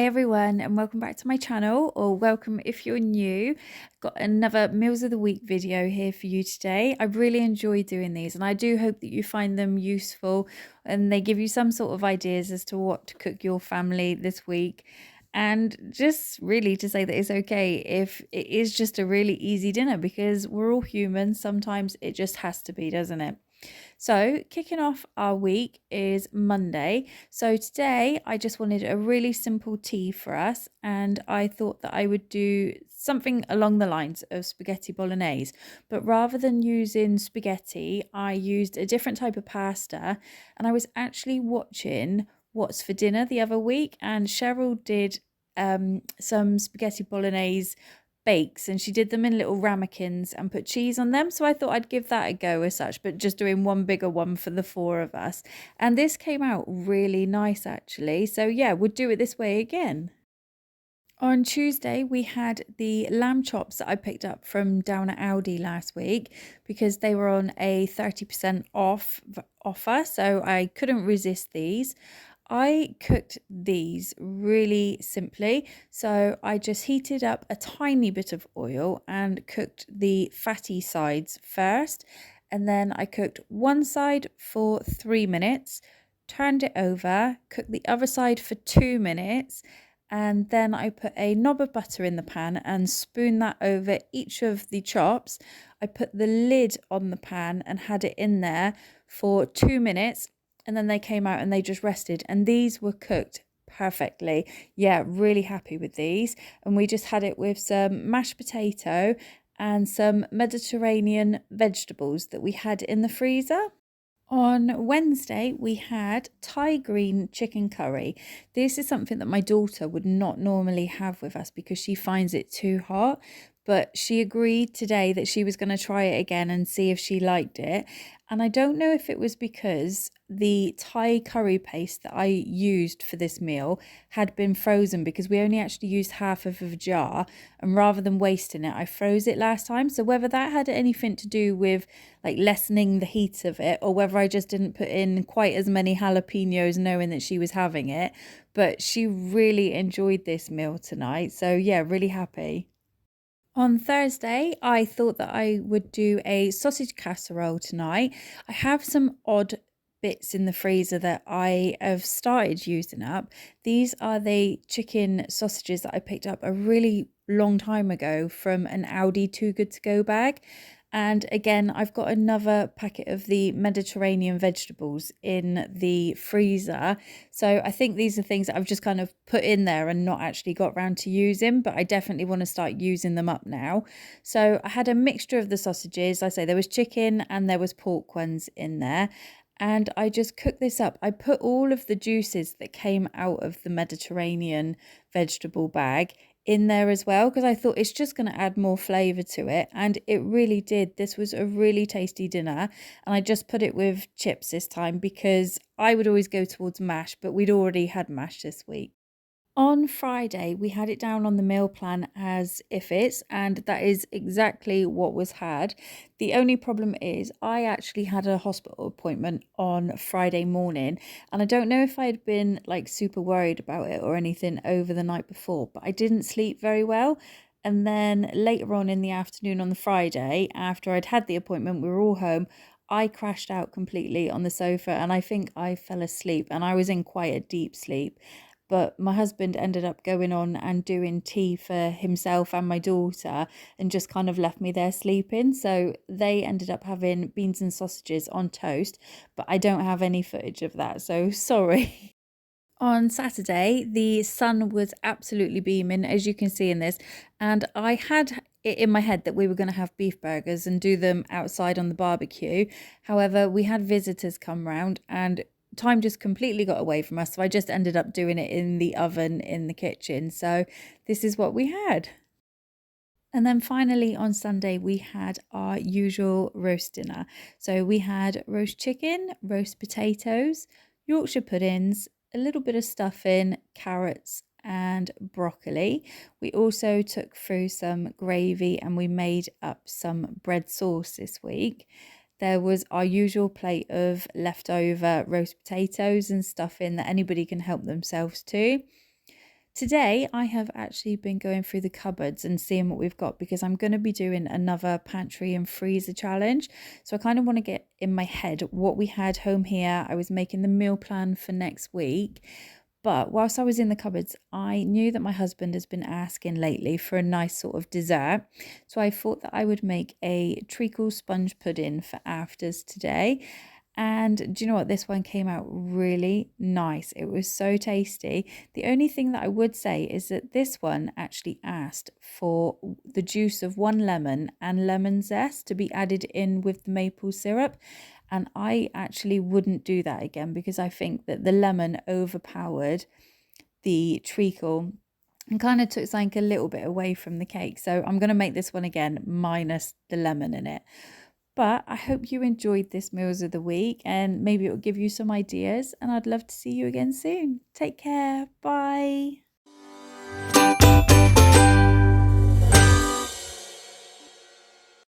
everyone, and welcome back to my channel, or welcome if you're new. Got another Meals of the Week video here for you today. I really enjoy doing these, and I do hope that you find them useful and they give you some sort of ideas as to what to cook your family this week. And just really to say that it's okay if it is just a really easy dinner, because we're all human. Sometimes it just has to be, doesn't it? So, kicking off our week is Monday. So, today I just wanted a really simple tea for us, and I thought that I would do something along the lines of spaghetti bolognese. But rather than using spaghetti, I used a different type of pasta, and I was actually watching What's for Dinner the other week, and Cheryl did some spaghetti bolognese bakes, and she did them in little ramekins and put cheese on them. So I thought I'd give that a go as such, but just doing one bigger one for the four of us. And this came out really nice actually. So yeah, we'll do it this way again. On Tuesday, we had the lamb chops that I picked up from down at Aldi last week because they were on a 30% off offer. So I couldn't resist these. I cooked these really simply. So I just heated up a tiny bit of oil and cooked the fatty sides first. And then I cooked one side for 3 minutes, turned it over, cooked the other side for 2 minutes. And then I put a knob of butter in the pan and spooned that over each of the chops. I put the lid on the pan and had it in there for 2 minutes, and then they came out and they just rested, and these were cooked perfectly. Yeah, really happy with these. And we just had it with some mashed potato and some Mediterranean vegetables that we had in the freezer. On Wednesday, we had Thai green chicken curry. This is something that my daughter would not normally have with us because she finds it too hot. But she agreed today that she was going to try it again and see if she liked it. And I don't know if it was because the Thai curry paste that I used for this meal had been frozen, because we only actually used half of a jar. And rather than wasting it, I froze it last time. So whether that had anything to do with like lessening the heat of it, or whether I just didn't put in quite as many jalapenos knowing that she was having it. But she really enjoyed this meal tonight. So yeah, really happy. On Thursday, I thought that I would do a sausage casserole tonight. I have some odd bits in the freezer that I have started using up. These are the chicken sausages that I picked up a really long time ago from an Aldi Too Good To Go bag. And again, I've got another packet of the Mediterranean vegetables in the freezer. So I think these are things that I've just kind of put in there and not actually got around to using, but I definitely want to start using them up now. So I had a mixture of the sausages. I say there was chicken and there was pork ones in there. And I just cooked this up. I put all of the juices that came out of the Mediterranean vegetable bag in there as well, because I thought it's just going to add more flavour to it, and it really did. This was a really tasty dinner, and I just put it with chips this time because I would always go towards mash, but we'd already had mash this week. On Friday, we had it down on the meal plan as if it's, and that is exactly what was had. The only problem is I actually had a hospital appointment on Friday morning, and I don't know if I had been like super worried about it or anything over the night before, but I didn't sleep very well. And then later on in the afternoon on the Friday, after I'd had the appointment, we were all home. I crashed out completely on the sofa and I think I fell asleep, and I was in quite a deep sleep. But my husband ended up going on and doing tea for himself and my daughter and just kind of left me there sleeping. So they ended up having beans and sausages on toast, but I don't have any footage of that, so sorry. On Saturday, the sun was absolutely beaming, as you can see in this, and I had it in my head that we were going to have beef burgers and do them outside on the barbecue. However, we had visitors come round and time just completely got away from us, so I just ended up doing it in the oven in the kitchen. So this is what we had. And then finally on Sunday, we had our usual roast dinner. So we had roast chicken, roast potatoes, Yorkshire puddings, a little bit of stuffing, carrots, and broccoli. We also took through some gravy and we made up some bread sauce this week. There was our usual plate of leftover roast potatoes and stuffing that anybody can help themselves to. Today, I have actually been going through the cupboards and seeing what we've got because I'm going to be doing another pantry and freezer challenge. So I kind of want to get in my head what we had home here. I was making the meal plan for next week. But whilst I was in the cupboards, I knew that my husband has been asking lately for a nice sort of dessert. So I thought that I would make a treacle sponge pudding for afters today. And do you know what? This one came out really nice. It was so tasty. The only thing that I would say is that this one actually asked for the juice of one lemon and lemon zest to be added in with the maple syrup. And I actually wouldn't do that again because I think that the lemon overpowered the treacle and kind of took something a little bit away from the cake. So I'm going to make this one again minus the lemon in it. But I hope you enjoyed this Meals of the Week and maybe it will give you some ideas. And I'd love to see you again soon. Take care. Bye.